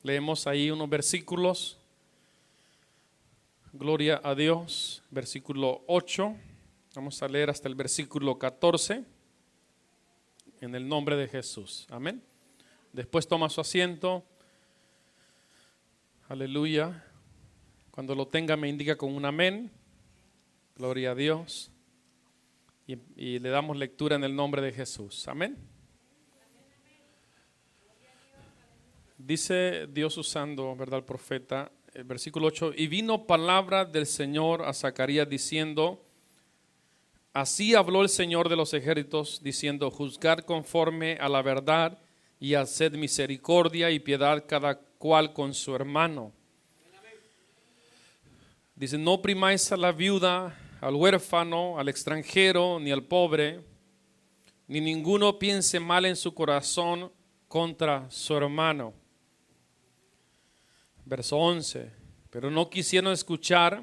Leemos ahí unos versículos. Gloria a Dios. Versículo 8. Vamos a leer hasta el versículo 14. En el nombre de Jesús. Amén. Después toma su asiento. Aleluya. Cuando lo tenga me indica con un amén. Gloria a Dios. Y le damos lectura en el nombre de Jesús. Amén. Dice Dios usando, ¿verdad?, el profeta, el versículo 8. Y vino palabra del Señor a Zacarías diciendo: así habló el Señor de los ejércitos, diciendo: juzgad conforme a la verdad y haced misericordia y piedad cada cual con su hermano. Dice: no oprimáis a la viuda, al huérfano, al extranjero, ni al pobre, ni ninguno piense mal en su corazón contra su hermano. Verso 11. Pero no quisieron escuchar,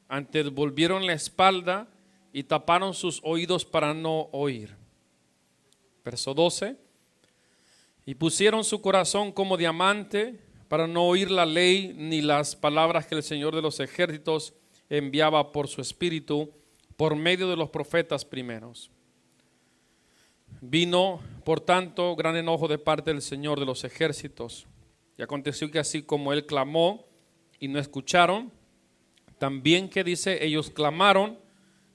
antes volvieron la espalda y taparon sus oídos para no oír. Verso 12. Y pusieron su corazón como diamante para no oír la ley ni las palabras que el Señor de los ejércitos enviaba por su espíritu por medio de los profetas primeros. Vino, por tanto, gran enojo de parte del Señor de los ejércitos. Y aconteció que así como él clamó y no escucharon, también que dice, ellos clamaron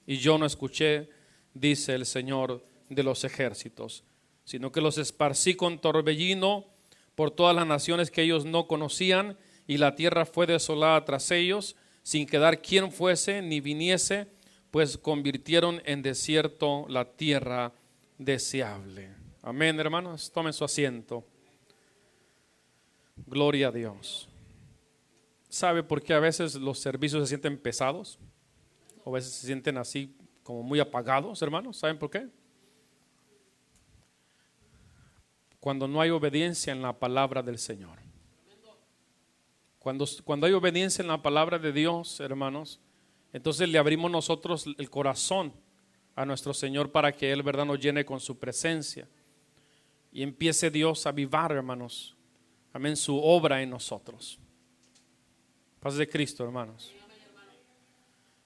y yo no escuché, dice el Señor de los ejércitos, sino que los esparcí con torbellino por todas las naciones que ellos no conocían, y la tierra fue desolada tras ellos, sin quedar quien fuese ni viniese, pues convirtieron en desierto la tierra deseable. Amén, hermanos, tomen su asiento. Gloria a Dios. ¿Sabe por qué a veces los servicios se sienten pesados? O a veces se sienten así como muy apagados, hermanos. ¿Saben por qué? Cuando no hay obediencia en la palabra del Señor. Cuando hay obediencia en la palabra de Dios, hermanos, entonces le abrimos nosotros el corazón a nuestro Señor para que Él, verdad, nos llene con su presencia. Y empiece Dios a avivar, hermanos, amén, su obra en nosotros. Paz de Cristo, hermanos.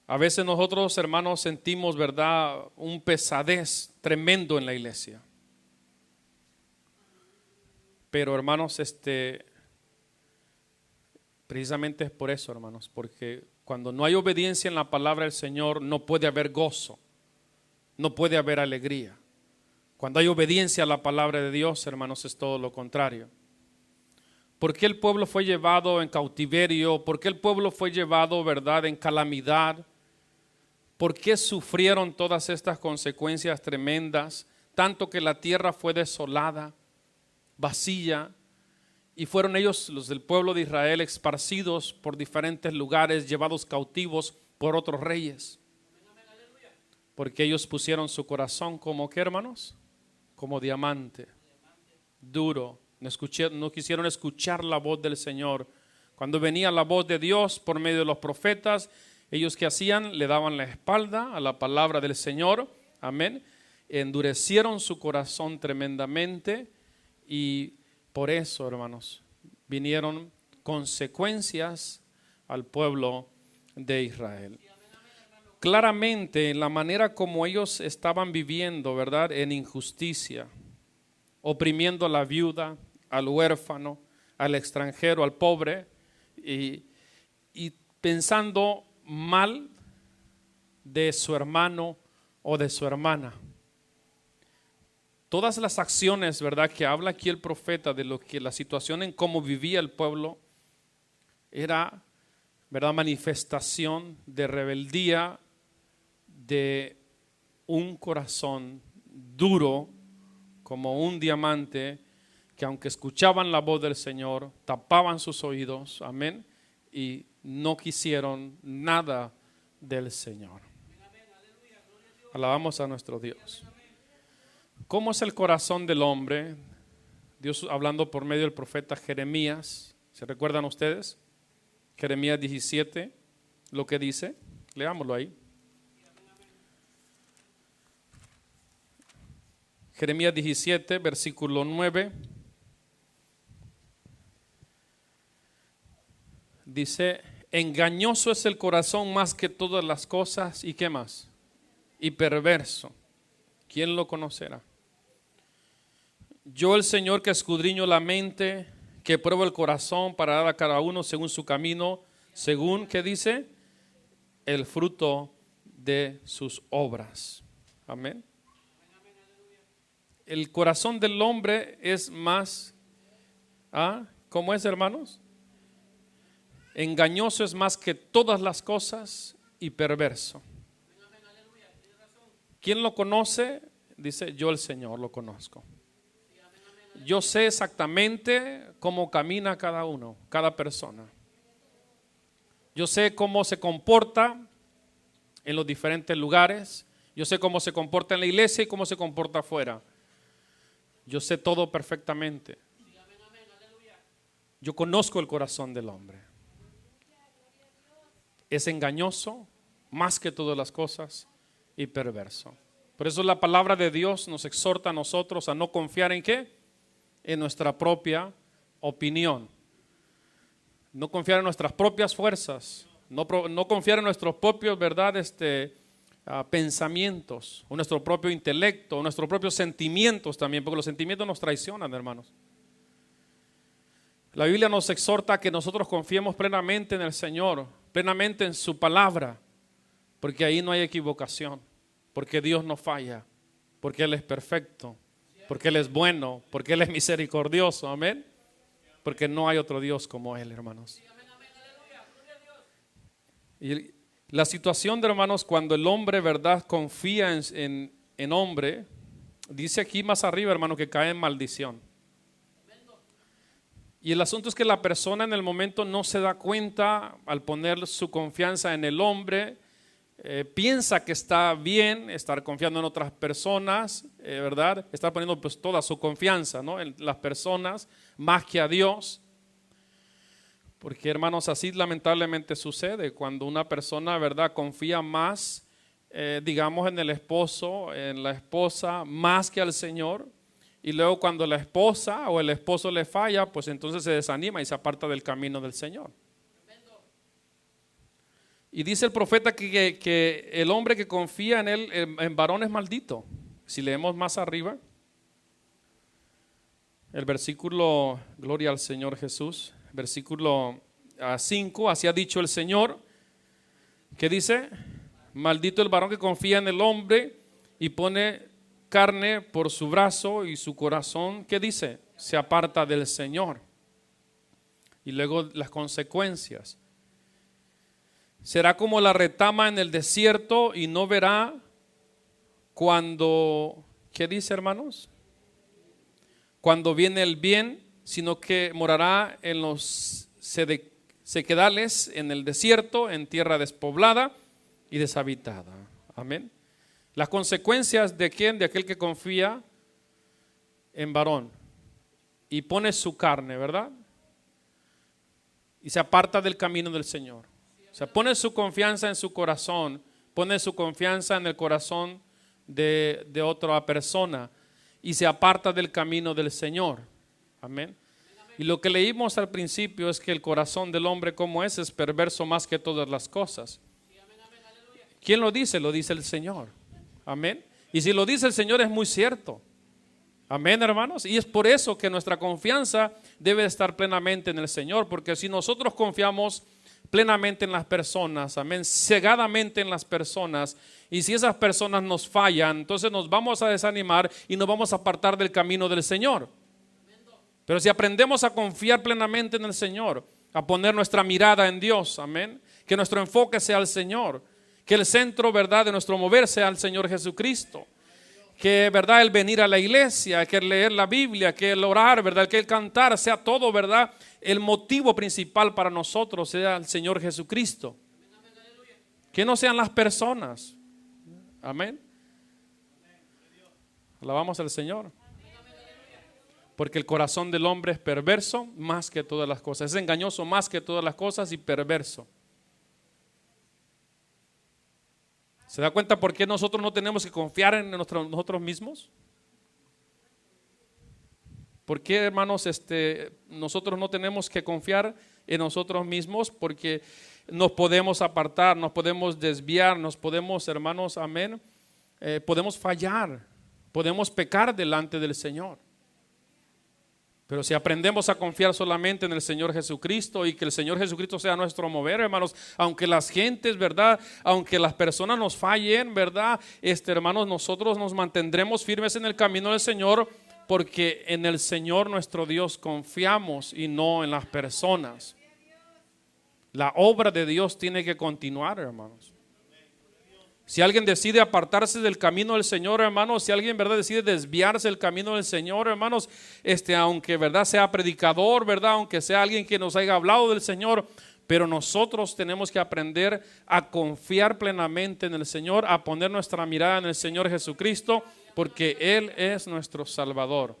A veces nosotros, hermanos, sentimos, verdad, un pesadez tremendo en la iglesia. Pero, hermanos, precisamente es por eso, hermanos, porque cuando no hay obediencia en la palabra del Señor, no puede haber gozo, no puede haber alegría. Cuando hay obediencia a la palabra de Dios, hermanos, es todo lo contrario. ¿Por qué el pueblo fue llevado en cautiverio? ¿Por qué el pueblo fue llevado, verdad, en calamidad? ¿Por qué sufrieron todas estas consecuencias tremendas? Tanto que la tierra fue desolada, vacía, y fueron ellos, los del pueblo de Israel, esparcidos por diferentes lugares, llevados cautivos por otros reyes. Porque ellos pusieron su corazón como, ¿qué, hermanos? Como diamante, duro. No quisieron escuchar la voz del Señor. Cuando venía la voz de Dios por medio de los profetas, ellos, ¿qué hacían? Le daban la espalda a la palabra del Señor. Amén. Endurecieron su corazón tremendamente, y por eso, hermanos, vinieron consecuencias al pueblo de Israel. Claramente, en la manera como ellos estaban viviendo, ¿verdad?, en injusticia, oprimiendo a la viuda, al huérfano, al extranjero, al pobre, y pensando mal de su hermano o de su hermana. Todas las acciones, ¿verdad?, que habla aquí el profeta de lo que la situación en cómo vivía el pueblo era, ¿verdad?, manifestación de rebeldía, de un corazón duro como un diamante, que aunque escuchaban la voz del Señor, tapaban sus oídos, amén, y no quisieron nada del Señor. Alabamos a nuestro Dios. ¿Cómo es el corazón del hombre? Dios hablando por medio del profeta Jeremías. ¿Se recuerdan ustedes? Jeremías 17, lo que dice. Leámoslo ahí. Jeremías 17, versículo 9. Dice, engañoso es el corazón más que todas las cosas. ¿Y qué más? Y perverso. ¿Quién lo conocerá? Yo, el Señor, que escudriño la mente, que pruebo el corazón para dar a cada uno según su camino, según, ¿qué dice? El fruto de sus obras. Amén. El corazón del hombre es más, ¿cómo es, hermanos? Engañoso es más que todas las cosas y perverso. ¿Quién lo conoce? Dice, yo, el Señor, lo conozco. Yo sé exactamente cómo camina cada uno, cada persona. Yo sé cómo se comporta en los diferentes lugares. Yo sé cómo se comporta en la iglesia y cómo se comporta afuera. Yo sé todo perfectamente. Yo conozco el corazón del hombre. Es engañoso más que todas las cosas y perverso. Por eso la palabra de Dios nos exhorta a nosotros a no confiar en ¿qué? En nuestra propia opinión. No confiar en nuestras propias fuerzas. No confiar en nuestros propios, ¿verdad? Pensamientos, o nuestro propio intelecto, o nuestros propios sentimientos también, porque los sentimientos nos traicionan, hermanos. La Biblia nos exhorta a que nosotros confiemos plenamente en el Señor, plenamente en su palabra, porque ahí no hay equivocación, porque Dios no falla, porque Él es perfecto, porque Él es bueno, porque Él es misericordioso, amén. Porque no hay otro Dios como Él, hermanos. Y la situación de hermanos, cuando el hombre, verdad, confía en hombre, dice aquí más arriba, hermano, que cae en maldición. Y el asunto es que la persona en el momento no se da cuenta al poner su confianza en el hombre, piensa que está bien estar confiando en otras personas, ¿verdad? Estar poniendo pues toda su confianza, ¿no? En las personas más que a Dios. Porque, hermanos, así lamentablemente sucede cuando una persona, ¿verdad?, confía más, digamos, en el esposo, en la esposa, más que al Señor. Y luego cuando la esposa o el esposo le falla, pues entonces se desanima y se aparta del camino del Señor. Y dice el profeta que el hombre que confía en él, en varón, es maldito. Si leemos más arriba, el versículo, gloria al Señor Jesús, versículo 5, así ha dicho el Señor, que dice, maldito el varón que confía en el hombre y pone carne por su brazo y su corazón, ¿qué dice? Se aparta del Señor. Y luego las consecuencias. Será como la retama en el desierto y no verá cuando, ¿qué dice, hermanos? Cuando viene el bien, sino que morará en los sequedales, en el desierto, en tierra despoblada y deshabitada. Amén. Las consecuencias de quién, de aquel que confía en varón y pone su carne, ¿verdad? Y se aparta del camino del Señor. O sea, pone su confianza en su corazón, pone su confianza en el corazón de otra persona y se aparta del camino del Señor. Amén. Y lo que leímos al principio es que el corazón del hombre, como es perverso más que todas las cosas. ¿Quién lo dice? Lo dice el Señor. Amén. Y si lo dice el Señor es muy cierto. Amén, hermanos. Y es por eso que nuestra confianza debe estar plenamente en el Señor, porque si nosotros confiamos plenamente en las personas, amén, cegadamente en las personas, y si esas personas nos fallan, entonces nos vamos a desanimar y nos vamos a apartar del camino del Señor. Pero si aprendemos a confiar plenamente en el Señor, a poner nuestra mirada en Dios, amén, que nuestro enfoque sea el Señor, que el centro, verdad, de nuestro mover sea el Señor Jesucristo, que, verdad, el venir a la iglesia, que el leer la Biblia, que el orar, verdad, que el cantar, sea todo, verdad, el motivo principal para nosotros sea el Señor Jesucristo, que no sean las personas. Amén. Alabamos al Señor. Porque el corazón del hombre es perverso más que todas las cosas, es engañoso más que todas las cosas y perverso. ¿Se da cuenta por qué nosotros no tenemos que confiar en nosotros mismos? ¿Por qué, hermanos, nosotros no tenemos que confiar en nosotros mismos, porque nos podemos apartar, nos podemos desviar, nos podemos, hermanos, amén, podemos fallar, podemos pecar delante del Señor. Pero si aprendemos a confiar solamente en el Señor Jesucristo y que el Señor Jesucristo sea nuestro mover, hermanos, aunque las gentes, ¿verdad? Aunque las personas nos fallen, ¿verdad? Hermanos, nosotros nos mantendremos firmes en el camino del Señor, porque en el Señor nuestro Dios confiamos y no en las personas. La obra de Dios tiene que continuar, hermanos. Si alguien decide apartarse del camino del Señor, hermanos, si alguien, ¿verdad?, decide desviarse del camino del Señor, hermanos, aunque, ¿verdad?, sea predicador, ¿verdad?, aunque sea alguien que nos haya hablado del Señor, pero nosotros tenemos que aprender a confiar plenamente en el Señor, a poner nuestra mirada en el Señor Jesucristo, porque Él es nuestro Salvador.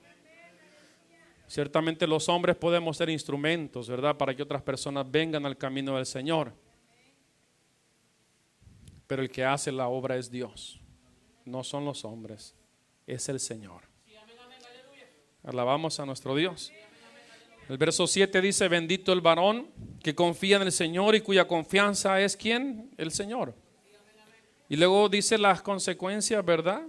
Ciertamente los hombres podemos ser instrumentos, ¿verdad?, para que otras personas vengan al camino del Señor. Pero el que hace la obra es Dios, no son los hombres, es el Señor. Alabamos a nuestro Dios. El verso 7 dice: bendito el varón que confía en el Señor y cuya confianza es ¿quién? El Señor. Y luego dice las consecuencias, ¿verdad?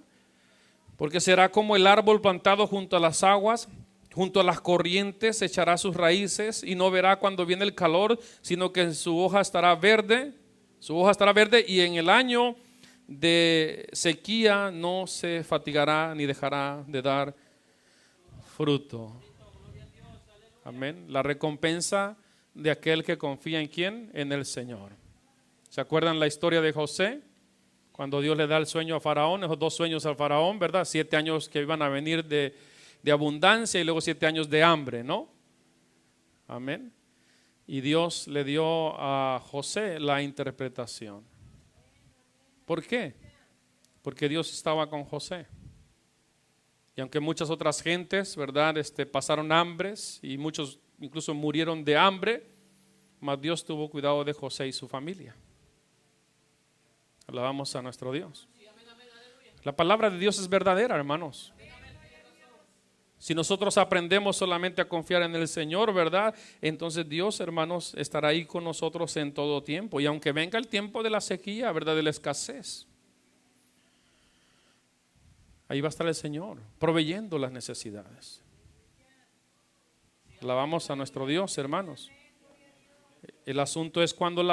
Porque será como el árbol plantado junto a las aguas, junto a las corrientes, echará sus raíces y no verá cuando viene el calor, sino que su hoja estará verde. Su hoja estará verde y en el año de sequía no se fatigará ni dejará de dar fruto. Amén. La recompensa de aquel que confía en ¿quién? En el Señor. ¿Se acuerdan la historia de José? Cuando Dios le da el sueño a Faraón, esos 2 sueños al Faraón, ¿verdad? 7 años que iban a venir de abundancia y luego 7 años de hambre, ¿no? Amén. Y Dios le dio a José la interpretación. ¿Por qué? Porque Dios estaba con José. Y aunque muchas otras gentes, ¿verdad?, pasaron hambres y muchos incluso murieron de hambre, mas Dios tuvo cuidado de José y su familia. Alabamos a nuestro Dios. La palabra de Dios es verdadera, hermanos. Si nosotros aprendemos solamente a confiar en el Señor, ¿verdad?, entonces Dios, hermanos, estará ahí con nosotros en todo tiempo. Y aunque venga el tiempo de la sequía, ¿verdad?, de la escasez, ahí va a estar el Señor proveyendo las necesidades. Alabamos a nuestro Dios, hermanos. El asunto es cuando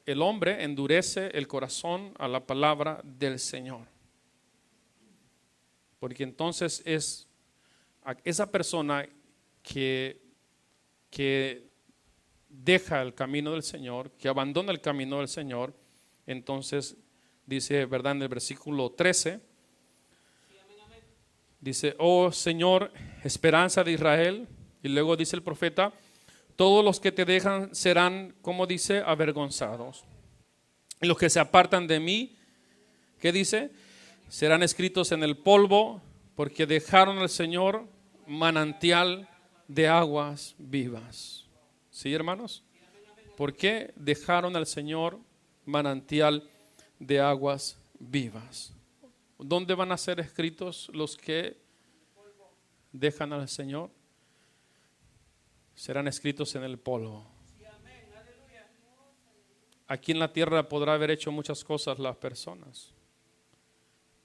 el hombre endurece el corazón a la palabra del Señor. Porque entonces es esa persona que deja el camino del Señor, que abandona el camino del Señor. Entonces dice, ¿verdad?, en el versículo 13, dice: oh Señor, esperanza de Israel. Y luego dice el profeta: todos los que te dejan serán, como dice, avergonzados. Y los que se apartan de mí, ¿qué dice? Serán escritos en el polvo, porque dejaron al Señor manantial de aguas vivas. ¿Sí, hermanos? ¿Por qué dejaron al Señor manantial de aguas vivas? ¿Dónde van a ser escritos los que dejan al Señor? Serán escritos en el polvo. Aquí en la tierra podrá haber hecho muchas cosas las personas,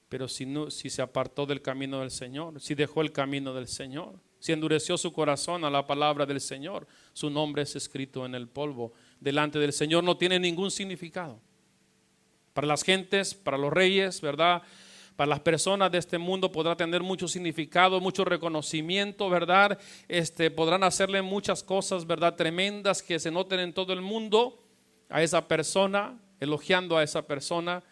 pero si se apartó del camino del Señor, si dejó el camino del Señor, si endureció su corazón a la palabra del Señor, su nombre es escrito en el polvo. Delante del Señor no tiene ningún significado. Para las gentes, para los reyes, ¿verdad?, para las personas de este mundo podrá tener mucho significado, mucho reconocimiento, ¿verdad? Podrán hacerle muchas cosas, ¿verdad?, tremendas que se noten en todo el mundo a esa persona, elogiando a esa persona.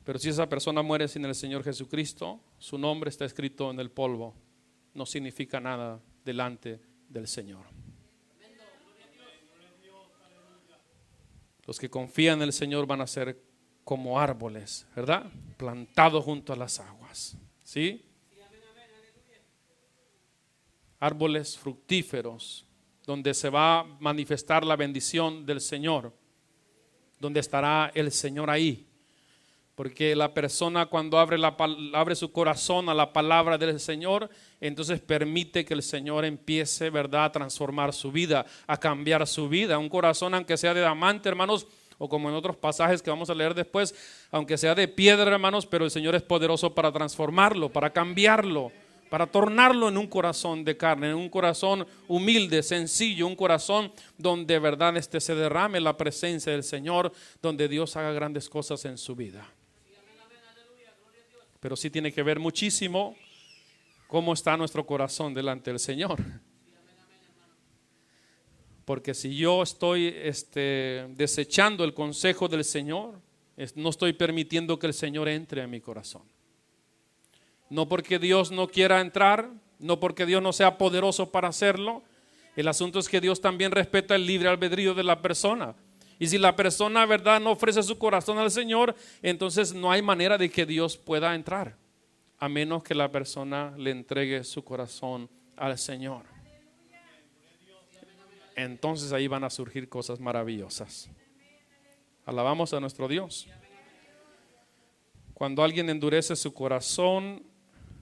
Pero si esa persona muere sin el Señor Jesucristo, su nombre está escrito en el polvo. No significa nada delante del Señor. Los que confían en el Señor van a ser como árboles, ¿verdad?, plantados junto a las aguas. ¿Sí? Árboles fructíferos, donde se va a manifestar la bendición del Señor, donde estará el Señor ahí. Porque la persona cuando abre su corazón a la palabra del Señor, entonces permite que el Señor empiece, ¿verdad?, a transformar su vida, a cambiar su vida. Un corazón, aunque sea de diamante, hermanos, o como en otros pasajes que vamos a leer después, aunque sea de piedra, hermanos, pero el Señor es poderoso para transformarlo, para cambiarlo, para tornarlo en un corazón de carne, en un corazón humilde, sencillo, un corazón donde, ¿verdad?, se derrame la presencia del Señor, donde Dios haga grandes cosas en su vida. Pero sí tiene que ver muchísimo cómo está nuestro corazón delante del Señor. Porque si yo estoy desechando el consejo del Señor, no estoy permitiendo que el Señor entre en mi corazón. No porque Dios no quiera entrar, no porque Dios no sea poderoso para hacerlo. El asunto es que Dios también respeta el libre albedrío de la persona. Y si la persona, ¿verdad?, no ofrece su corazón al Señor, entonces no hay manera de que Dios pueda entrar, a menos que la persona le entregue su corazón al Señor. Entonces ahí van a surgir cosas maravillosas. Alabamos a nuestro Dios. Cuando alguien endurece su corazón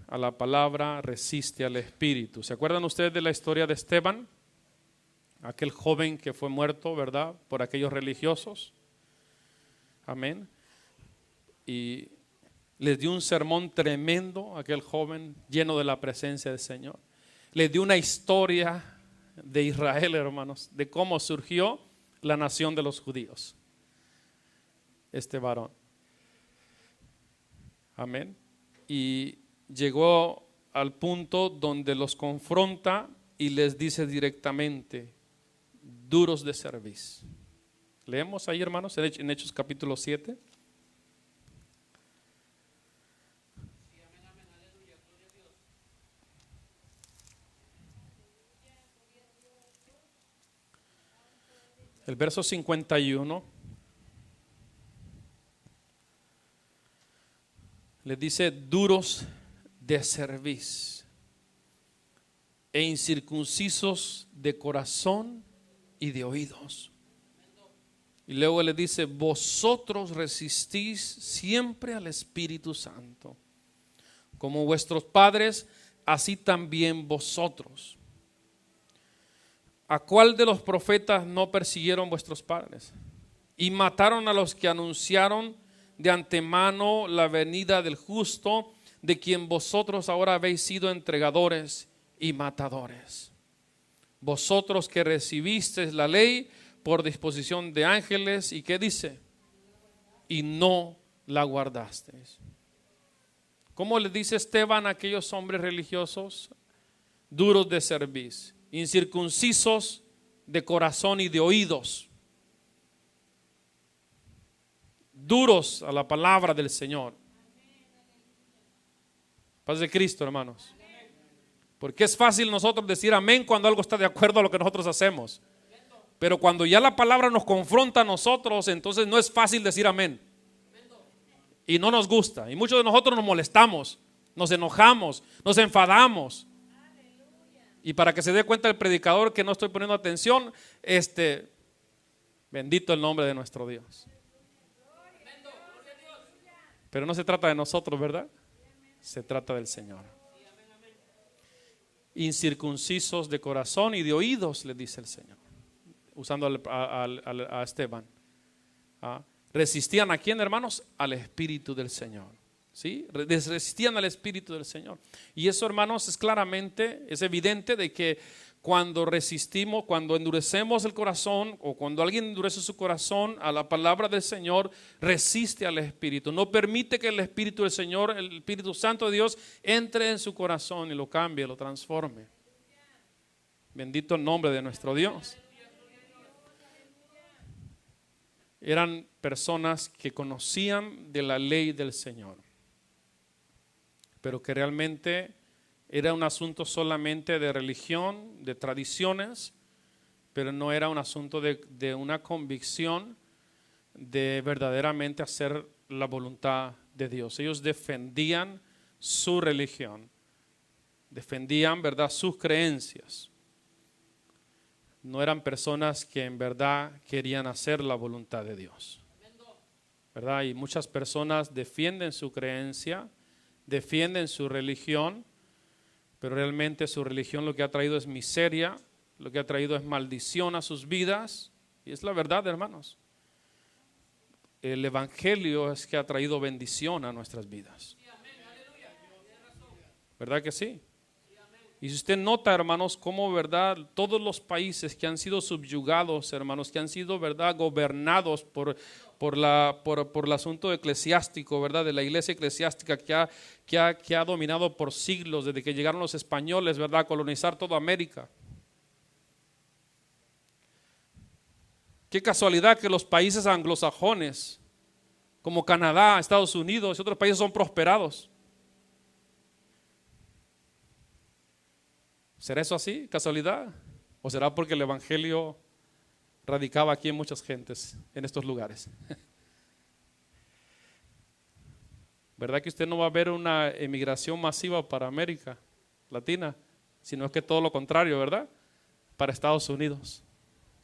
a la palabra, resiste al Espíritu. ¿Se acuerdan ustedes de la historia de Esteban? Aquel joven que fue muerto, ¿verdad?, por aquellos religiosos. Amén. Y les dio un sermón tremendo a aquel joven, lleno de la presencia del Señor. Les dio una historia de Israel, hermanos, de cómo surgió la nación de los judíos. Este varón. Amén. Y llegó al punto donde los confronta y les dice directamente: duros de cerviz. Leemos ahí, hermanos, en Hechos capítulo 7. El verso 51 le dice: duros de cerviz e incircuncisos de corazón y de oídos. Y luego le dice: vosotros resistís siempre al Espíritu Santo, como vuestros padres, así también vosotros. ¿A cuál de los profetas no persiguieron vuestros padres? Y mataron a los que anunciaron de antemano la venida del justo, de quien vosotros ahora habéis sido entregadores y matadores. Vosotros que recibisteis la ley por disposición de ángeles, ¿y qué dice? Y no la guardasteis. ¿Cómo le dice Esteban a aquellos hombres religiosos? Duros de cerviz, incircuncisos de corazón y de oídos, duros a la palabra del Señor. Paz de Cristo, hermanos. Porque es fácil nosotros decir amén cuando algo está de acuerdo a lo que nosotros hacemos. Pero cuando ya la palabra nos confronta a nosotros, entonces no es fácil decir amén. Y no nos gusta. Y muchos de nosotros nos molestamos, nos enojamos, nos enfadamos. Y para que se dé cuenta el predicador que no estoy poniendo atención, bendito el nombre de nuestro Dios. Pero no se trata de nosotros, ¿verdad? Se trata del Señor. Incircuncisos de corazón y de oídos, le dice el Señor, usando a Esteban. ¿Resistían a quién, hermanos? Al Espíritu del Señor. ¿Sí? Resistían al Espíritu del Señor. Y eso, hermanos, es evidente de que cuando resistimos, cuando endurecemos el corazón, o cuando alguien endurece su corazón a la palabra del Señor, resiste al Espíritu. No permite que el Espíritu del Señor, el Espíritu Santo de Dios, entre en su corazón y lo cambie, lo transforme. Bendito el nombre de nuestro Dios. Eran personas que conocían de la ley del Señor, pero que realmente era un asunto solamente de religión, de tradiciones, pero no era un asunto de una convicción de verdaderamente hacer la voluntad de Dios. Ellos defendían su religión, defendían, ¿verdad?, sus creencias. No eran personas que en verdad querían hacer la voluntad de Dios. ¿verdad? Y muchas personas defienden su creencia, defienden su religión, pero realmente su religión lo que ha traído es miseria, lo que ha traído es maldición a sus vidas. Y es la verdad, hermanos. El evangelio es que ha traído bendición a nuestras vidas. ¿Verdad que sí? Y si usted nota, hermanos, cómo, verdad, todos los países que han sido subyugados, hermanos, que han sido, verdad, gobernados por el asunto eclesiástico, verdad, de la iglesia eclesiástica que ha dominado por siglos desde que llegaron los españoles, verdad, a colonizar toda América. Qué casualidad que los países anglosajones, como Canadá, Estados Unidos y otros países, son prosperados. ¿Será eso así? ¿Casualidad? ¿O será porque el evangelio radicaba aquí en muchas gentes, en estos lugares? ¿Verdad que usted no va a ver una emigración masiva para América Latina? Sino que todo lo contrario, ¿verdad? Para Estados Unidos.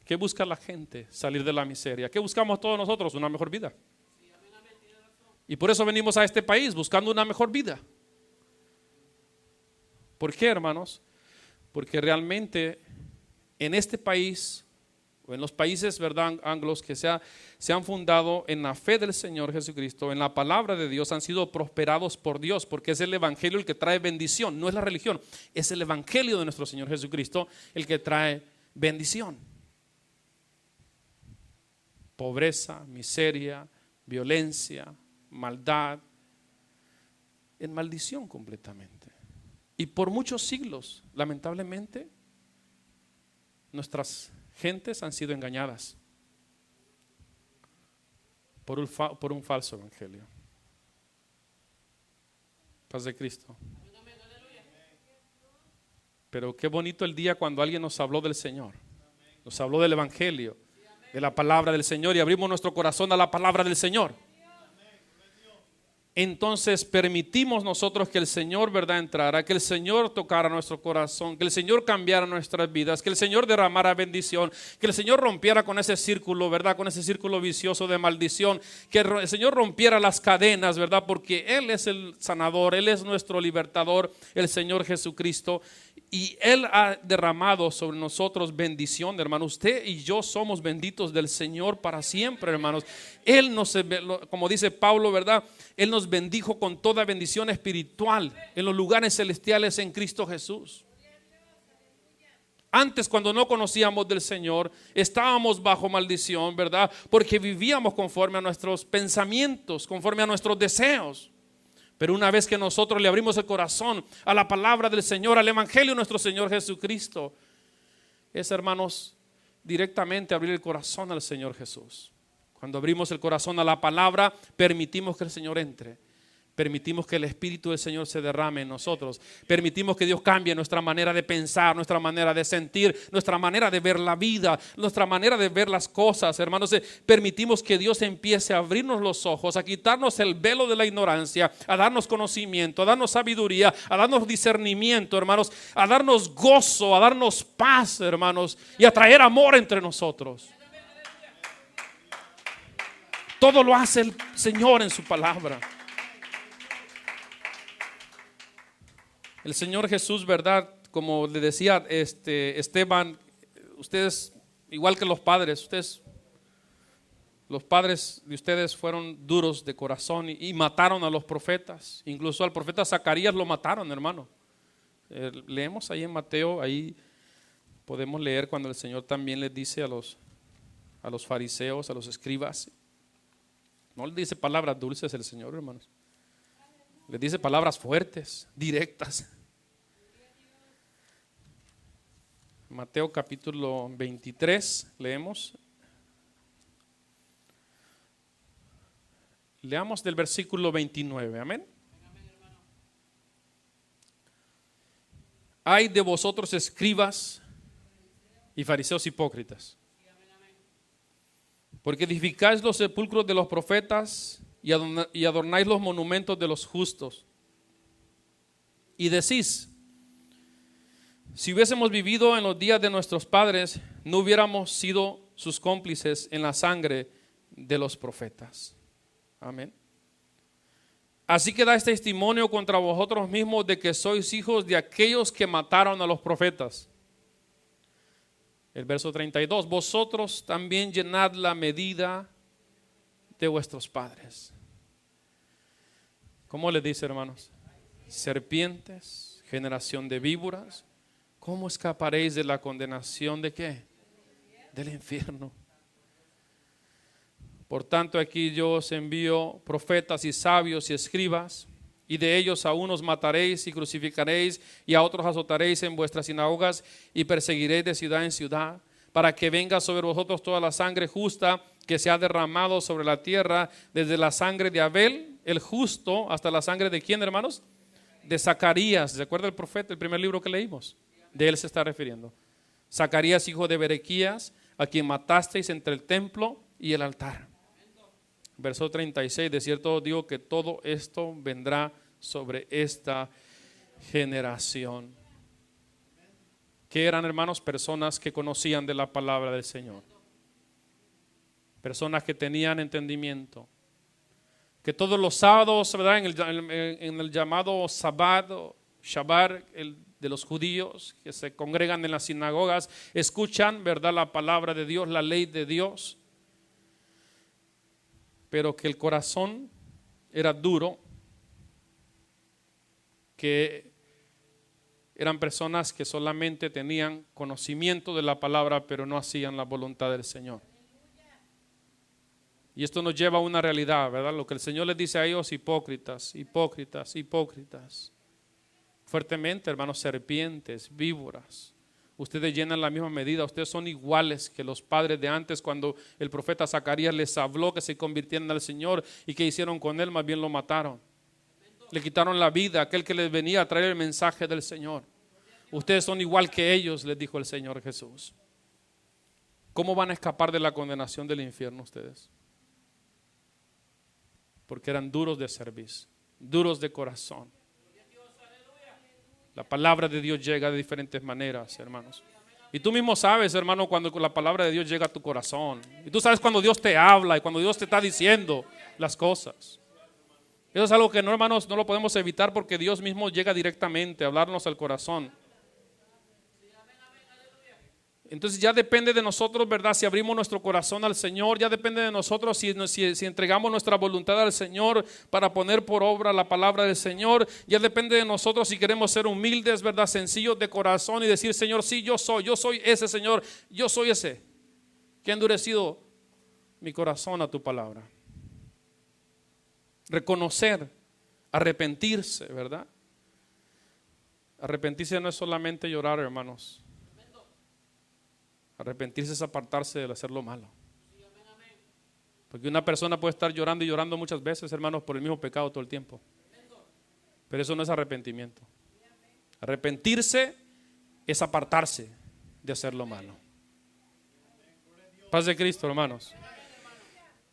¿Qué busca la gente? Salir de la miseria. ¿Qué buscamos todos nosotros? Una mejor vida. Y por eso venimos a este país buscando una mejor vida. ¿Por qué, hermanos? Porque realmente en este país, o en los países, ¿verdad?, anglos que se han fundado en la fe del Señor Jesucristo, en la palabra de Dios, han sido prosperados por Dios, porque es el evangelio el que trae bendición, no es la religión, es el evangelio de nuestro Señor Jesucristo el que trae bendición. Pobreza, miseria, violencia, maldad, en maldición completamente. Y por muchos siglos, lamentablemente, nuestras gentes han sido engañadas por un falso evangelio. Paz de Cristo. Pero qué bonito el día cuando alguien nos habló del Señor, nos habló del evangelio, de la palabra del Señor, y abrimos nuestro corazón a la palabra del Señor. Entonces permitimos nosotros que el Señor, verdad, entrara, que el Señor tocara nuestro corazón, que el Señor cambiara nuestras vidas, que el Señor derramara bendición, que el Señor rompiera con ese círculo, verdad, con ese círculo vicioso de maldición, que el Señor rompiera las cadenas, verdad, porque Él es el sanador, Él es nuestro libertador, el Señor Jesucristo. Y Él ha derramado sobre nosotros bendición, hermano. Usted y yo somos benditos del Señor para siempre, hermanos. Él nos, como dice Pablo, ¿verdad? Él nos bendijo con toda bendición espiritual en los lugares celestiales en Cristo Jesús. Antes, cuando no conocíamos del Señor, estábamos bajo maldición, ¿verdad? Porque vivíamos conforme a nuestros pensamientos, conforme a nuestros deseos. Pero una vez que nosotros le abrimos el corazón a la palabra del Señor, al evangelio de nuestro Señor Jesucristo, es, hermanos, directamente abrir el corazón al Señor Jesús. Cuando abrimos el corazón a la palabra, permitimos que el Señor entre. Permitimos que el Espíritu del Señor se derrame en nosotros. Permitimos que Dios cambie nuestra manera de pensar, nuestra manera de sentir, nuestra manera de ver la vida, nuestra manera de ver las cosas, hermanos. Permitimos que Dios empiece a abrirnos los ojos, a quitarnos el velo de la ignorancia, a darnos conocimiento, a darnos sabiduría, a darnos discernimiento, hermanos, a darnos gozo, a darnos paz, hermanos, y a traer amor entre nosotros. Todo lo hace el Señor en su palabra. El Señor Jesús, ¿verdad? Como le decía Esteban, ustedes, igual que los padres de ustedes fueron duros de corazón y mataron a los profetas. Incluso al profeta Zacarías lo mataron, hermano. Leemos ahí en Mateo, ahí podemos leer cuando el Señor también les dice a los fariseos, a los escribas. No les dice palabras dulces el Señor, hermanos. Les dice palabras fuertes, directas. Mateo capítulo 23, leemos. Leamos del versículo 29, amén. Ay de vosotros, escribas y fariseos hipócritas, porque edificáis los sepulcros de los profetas y adornáis los monumentos de los justos. Y decís: si hubiésemos vivido en los días de nuestros padres, no hubiéramos sido sus cómplices en la sangre de los profetas. Amén. Así que dais testimonio contra vosotros mismos de que sois hijos de aquellos que mataron a los profetas. El verso 32, vosotros también llenad la medida de vuestros padres. ¿Cómo les dice, hermanos? Serpientes, generación de víboras, ¿cómo escaparéis de la condenación de qué? Del infierno. Por tanto, aquí yo os envío profetas y sabios y escribas, y de ellos a unos mataréis y crucificaréis, y a otros azotaréis en vuestras sinagogas y perseguiréis de ciudad en ciudad, para que venga sobre vosotros toda la sangre justa que se ha derramado sobre la tierra, desde la sangre de Abel, el justo, hasta la sangre de ¿quién, hermanos? De Zacarías. ¿Se acuerda el profeta, el primer libro que leímos? De él se está refiriendo. Zacarías, hijo de Berequías, a quien matasteis entre el templo y el altar. Verso 36, de cierto os digo que todo esto vendrá sobre esta generación. ¿Qué eran, hermanos? Personas que conocían de la palabra del Señor. Personas que tenían entendimiento. Que todos los sábados, ¿verdad? En el llamado Sabbat, Shabbat, el de los judíos, que se congregan en las sinagogas, escuchan, ¿verdad? La palabra de Dios, la ley de Dios. Pero que el corazón era duro, que eran personas que solamente tenían conocimiento de la palabra, pero no hacían la voluntad del Señor. Y esto nos lleva a una realidad, ¿verdad? Lo que el Señor les dice a ellos: hipócritas, hipócritas, hipócritas. Fuertemente, hermanos, serpientes, víboras. Ustedes llenan la misma medida, ustedes son iguales que los padres de antes, cuando el profeta Zacarías les habló que se convirtieran al Señor, y que hicieron con él, más bien lo mataron. Le quitaron la vida a aquel que les venía a traer el mensaje del Señor. Ustedes son igual que ellos, les dijo el Señor Jesús. ¿Cómo van a escapar de la condenación del infierno ustedes? Porque eran duros de cerviz, duros de corazón. La palabra de Dios llega de diferentes maneras, hermanos. Y tú mismo sabes, hermano, cuando la palabra de Dios llega a tu corazón. Y tú sabes cuando Dios te habla y cuando Dios te está diciendo las cosas. Eso es algo que no, hermanos, no lo podemos evitar, porque Dios mismo llega directamente a hablarnos al corazón. Entonces ya depende de nosotros, ¿verdad? Si abrimos nuestro corazón al Señor, ya depende de nosotros si entregamos nuestra voluntad al Señor para poner por obra la palabra del Señor. Ya depende de nosotros si queremos ser humildes, ¿verdad? Sencillos de corazón y decir: Señor, sí, yo soy ese, Señor, yo soy ese que ha endurecido mi corazón a tu palabra. Reconocer, arrepentirse, ¿verdad? Arrepentirse no es solamente llorar, hermanos. Arrepentirse es apartarse de hacer lo malo. Porque una persona puede estar llorando y llorando muchas veces, hermanos, por el mismo pecado todo el tiempo. Pero eso no es arrepentimiento. Arrepentirse es apartarse de hacer lo malo. Paz de Cristo, hermanos.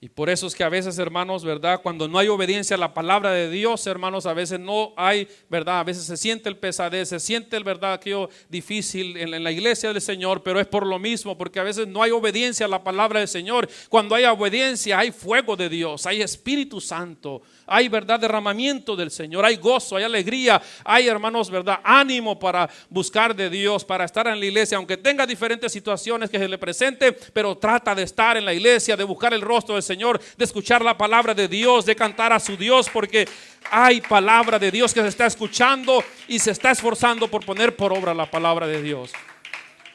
Y por eso es que a veces, hermanos, ¿verdad? Cuando no hay obediencia a la palabra de Dios, hermanos, a veces no hay, ¿verdad? A veces se siente el pesadez, se siente el, ¿verdad?, aquello difícil en la iglesia del Señor, pero es por lo mismo, porque a veces no hay obediencia a la palabra del Señor. Cuando hay obediencia, hay fuego de Dios, hay Espíritu Santo, hay, ¿verdad?, derramamiento del Señor, hay gozo, hay alegría, hay, hermanos, ¿verdad?, ánimo para buscar de Dios, para estar en la iglesia, aunque tenga diferentes situaciones que se le presente, pero trata de estar en la iglesia, de buscar el rostro del Señor, de escuchar la palabra de Dios, de cantar a su Dios, porque hay palabra de Dios que se está escuchando y se está esforzando por poner por obra la palabra de Dios.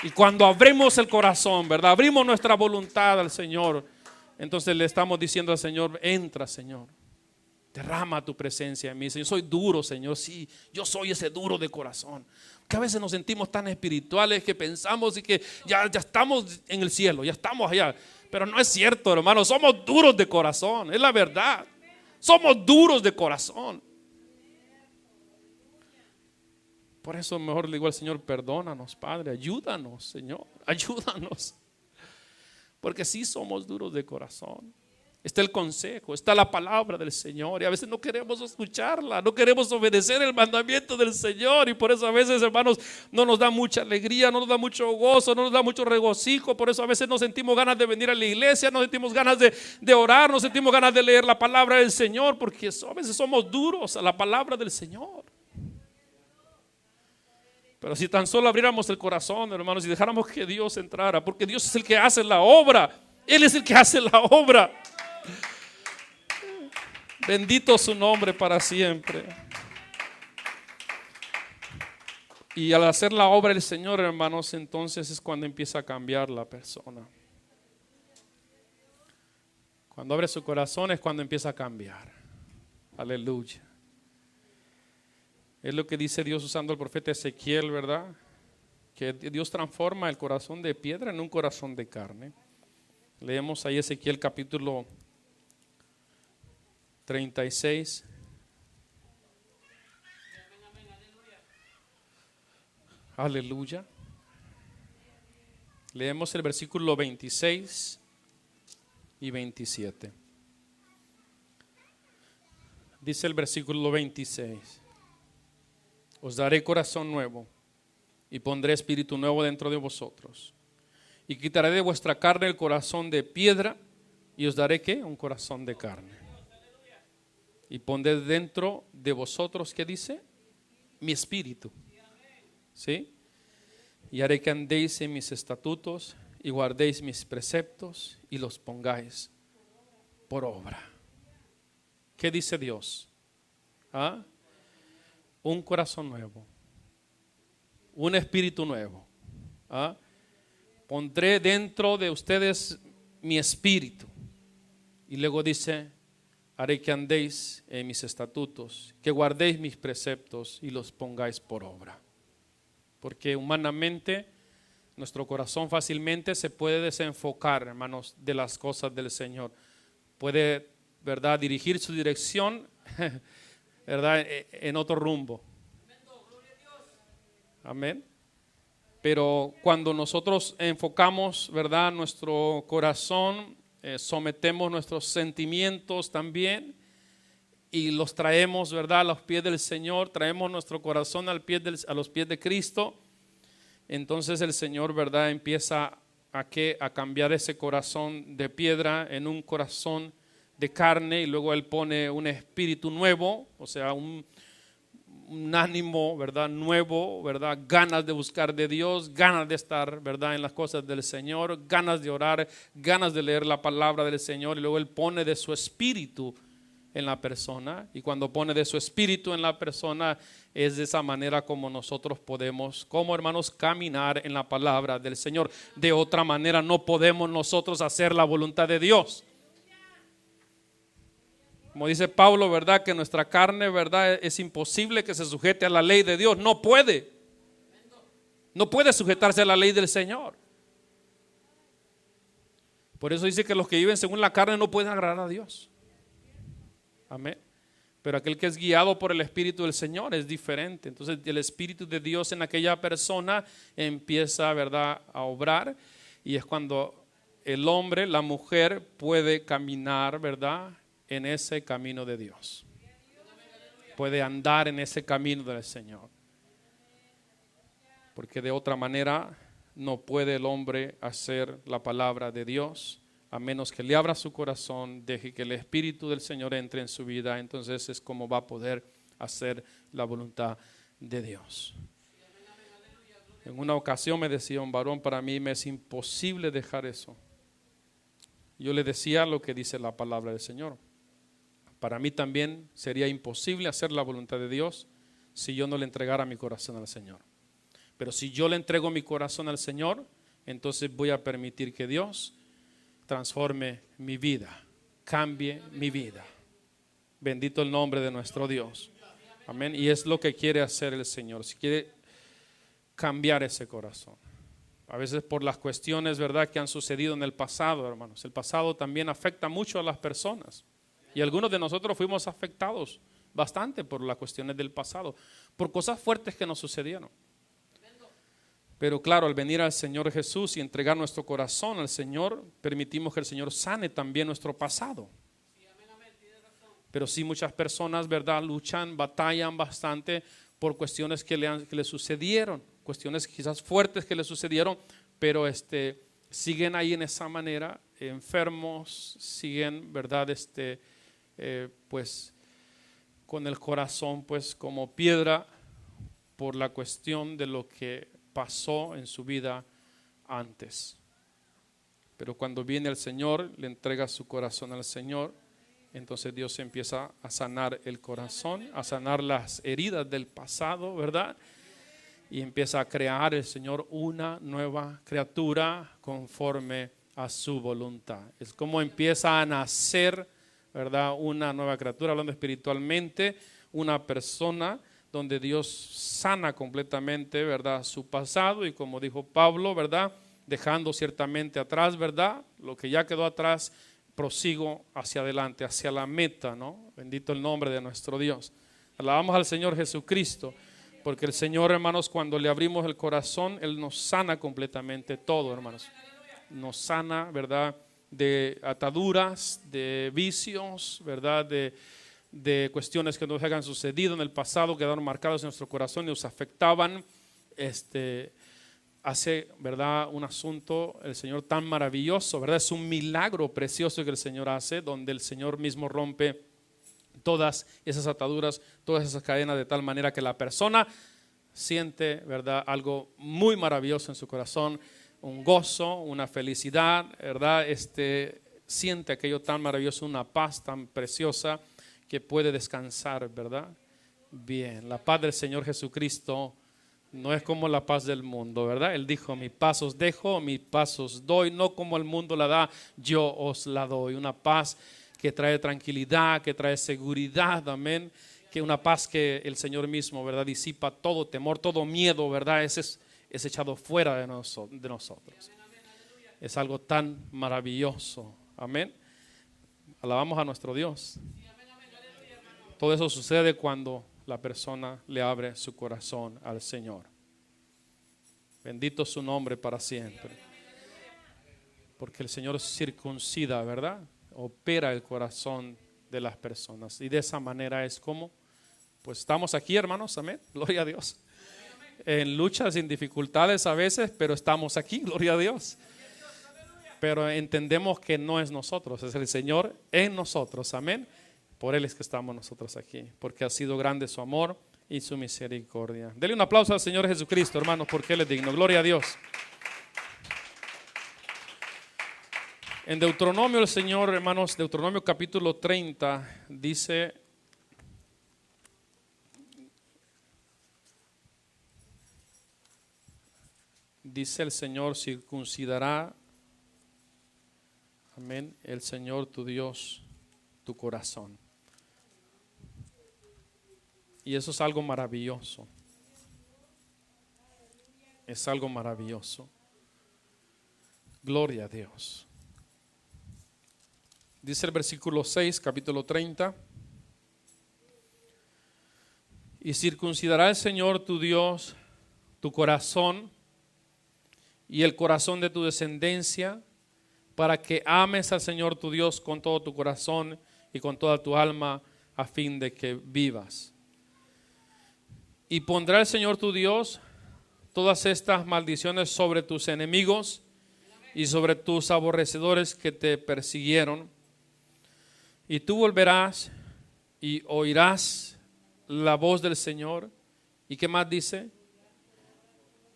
Y cuando abrimos el corazón, ¿verdad?, abrimos nuestra voluntad al Señor, entonces le estamos diciendo al Señor: entra, Señor, derrama tu presencia en mí. Señor, soy duro, Señor, sí, yo soy ese duro de corazón. Que a veces nos sentimos tan espirituales que pensamos y que ya estamos en el cielo, ya estamos allá. Pero no es cierto, hermanos, somos duros de corazón, es la verdad. Somos duros de corazón. Por eso mejor le digo al Señor: perdónanos, Padre, ayúdanos, Señor, ayúdanos. Porque sí somos duros de corazón. está el consejo, está la palabra del Señor. Y a veces no queremos escucharla, no queremos obedecer el mandamiento del Señor. Y por eso a veces, hermanos, no nos da mucha alegría, no nos da mucho gozo, no nos da mucho regocijo. Por eso a veces no sentimos ganas de venir a la iglesia, no sentimos ganas de orar, no sentimos ganas de leer la palabra del Señor, porque a veces somos duros a la palabra del Señor. Pero si tan solo abriéramos el corazón, hermanos, y dejáramos que Dios entrara, porque Dios es el que hace la obra, Él es el que hace la obra. Bendito su nombre para siempre. Y al hacer la obra del Señor, hermanos, entonces es cuando empieza a cambiar la persona. Cuando abre su corazón es cuando empieza a cambiar. Aleluya. Es lo que dice Dios usando al profeta Ezequiel, ¿verdad? Que Dios transforma el corazón de piedra en un corazón de carne. Leemos ahí Ezequiel capítulo 36. Aleluya. Leemos el versículo 26 y 27. Dice el versículo 26: os daré corazón nuevo y pondré espíritu nuevo dentro de vosotros. Y quitaré de vuestra carne el corazón de piedra y os daré ¿qué? Un corazón de carne. Y pondré dentro de vosotros, ¿qué dice? Mi espíritu. ¿Sí? Y haré que andéis en mis estatutos y guardéis mis preceptos y los pongáis por obra. ¿Qué dice Dios? ¿Ah? Un corazón nuevo, un espíritu nuevo. ¿Ah? Pondré dentro de ustedes mi espíritu. Y luego dice: haré que andéis en mis estatutos, que guardéis mis preceptos y los pongáis por obra. Porque humanamente nuestro corazón fácilmente se puede desenfocar, hermanos, de las cosas del Señor. Puede, ¿verdad?, dirigir su dirección, ¿verdad?, en otro rumbo. Amén. Pero cuando nosotros enfocamos, ¿verdad?, nuestro corazón, sometemos nuestros sentimientos también y los traemos, ¿verdad?, a los pies del Señor, traemos nuestro corazón a los pies de Cristo, entonces el Señor, ¿verdad?, empieza a cambiar ese corazón de piedra en un corazón de carne, y luego Él pone un espíritu nuevo, o sea, un ánimo, ¿verdad?, nuevo, ¿verdad?, ganas de buscar de Dios, ganas de estar, ¿verdad?, en las cosas del Señor, ganas de orar, ganas de leer la palabra del Señor, y luego Él pone de su espíritu en la persona, y cuando pone de su espíritu en la persona, es de esa manera como nosotros podemos, como hermanos, caminar en la palabra del Señor. De otra manera no podemos nosotros hacer la voluntad de Dios. Como dice Pablo, ¿verdad?, que nuestra carne, ¿verdad?, es imposible que se sujete a la ley de Dios. No puede. No puede sujetarse a la ley del Señor. Por eso dice que los que viven según la carne no pueden agradar a Dios. Amén. Pero aquel que es guiado por el Espíritu del Señor es diferente. Entonces el Espíritu de Dios en aquella persona empieza, ¿verdad?, a obrar, y es cuando el hombre, la mujer puede caminar, ¿verdad?, en ese camino de Dios. Puede andar en ese camino del Señor. Porque de otra manera no puede el hombre hacer la palabra de Dios, a menos que le abra su corazón, deje que el Espíritu del Señor entre en su vida. Entonces es como va a poder hacer la voluntad de Dios. En una ocasión me decía un varón: para mí me es imposible dejar eso. Yo le decía lo que dice la palabra del Señor. Para mí también sería imposible hacer la voluntad de Dios si yo no le entregara mi corazón al Señor. Pero si yo le entrego mi corazón al Señor, entonces voy a permitir que Dios transforme mi vida, cambie mi vida. Bendito el nombre de nuestro Dios. Amén. Y es lo que quiere hacer el Señor. Si quiere cambiar ese corazón. A veces por las cuestiones, ¿verdad?, que han sucedido en el pasado, hermanos. El pasado también afecta mucho a las personas. Y algunos de nosotros fuimos afectados bastante por las cuestiones del pasado, por cosas fuertes que nos sucedieron. Pero claro, al venir al Señor Jesús y entregar nuestro corazón al Señor, permitimos que el Señor sane también nuestro pasado. Pero sí, muchas personas, ¿verdad?, luchan, batallan bastante por cuestiones que le sucedieron, cuestiones quizás fuertes que le sucedieron, pero siguen ahí en esa manera, enfermos, siguen, ¿verdad?, pues con el corazón pues como piedra por la cuestión de lo que pasó en su vida antes. Pero cuando viene el Señor, le entrega su corazón al Señor, entonces Dios empieza a sanar el corazón, a sanar las heridas del pasado, ¿verdad? Y empieza a crear el Señor una nueva criatura conforme a su voluntad. Es como empieza a nacer, ¿verdad?, una nueva criatura, hablando espiritualmente, una persona donde Dios sana completamente, ¿verdad?, su pasado, y como dijo Pablo, ¿verdad?, dejando ciertamente atrás, ¿verdad?, lo que ya quedó atrás, prosigo hacia adelante, hacia la meta, ¿no? Bendito el nombre de nuestro Dios. Alabamos al Señor Jesucristo, porque el Señor, hermanos, cuando le abrimos el corazón, Él nos sana completamente todo, hermanos. Nos sana, ¿verdad?, de ataduras, de vicios, ¿verdad?, de cuestiones que nos hayan sucedido en el pasado, quedaron marcadas en nuestro corazón y nos afectaban. Hace, ¿verdad?, un asunto el Señor tan maravilloso, ¿verdad? Es un milagro precioso que el Señor hace, donde el Señor mismo rompe todas esas ataduras, todas esas cadenas, de tal manera que la persona siente, ¿verdad?, algo muy maravilloso en su corazón, un gozo, una felicidad, ¿verdad? Siente aquello tan maravilloso, una paz tan preciosa que puede descansar, ¿verdad? Bien, la paz del Señor Jesucristo no es como la paz del mundo, ¿verdad? Él dijo: mi paz os dejo, mi paz os doy, no como el mundo la da, yo os la doy. Una paz que trae tranquilidad, que trae seguridad, amén. Que una paz que el Señor mismo, ¿verdad?, disipa todo temor, todo miedo, ¿verdad? Es echado fuera de nosotros. Es algo tan maravilloso, amén. Alabamos a nuestro Dios. Todo eso sucede cuando la persona le abre su corazón al Señor. Bendito su nombre para siempre. Porque el Señor circuncida, ¿verdad?, opera el corazón de las personas. Y de esa manera es como, pues estamos aquí, hermanos, amén, gloria a Dios. En luchas, en dificultades a veces, pero estamos aquí, gloria a Dios. Pero entendemos que no es nosotros, es el Señor en nosotros, amén. Por Él es que estamos nosotros aquí, porque ha sido grande su amor y su misericordia. Dele un aplauso al Señor Jesucristo, hermanos, porque Él es digno. Gloria a Dios. En Deuteronomio, el Señor, hermanos, Deuteronomio capítulo 30, dice el Señor: circuncidará, amén, el Señor tu Dios tu corazón. Y eso es algo maravilloso. Es algo maravilloso. Gloria a Dios. Dice el versículo 6, capítulo 30. Y circuncidará el Señor tu Dios tu corazón y el corazón de tu descendencia, para que ames al Señor tu Dios con todo tu corazón y con toda tu alma, a fin de que vivas. Y pondrá el Señor tu Dios todas estas maldiciones sobre tus enemigos y sobre tus aborrecedores que te persiguieron. Y tú volverás y oirás la voz del Señor. ¿Y qué más dice?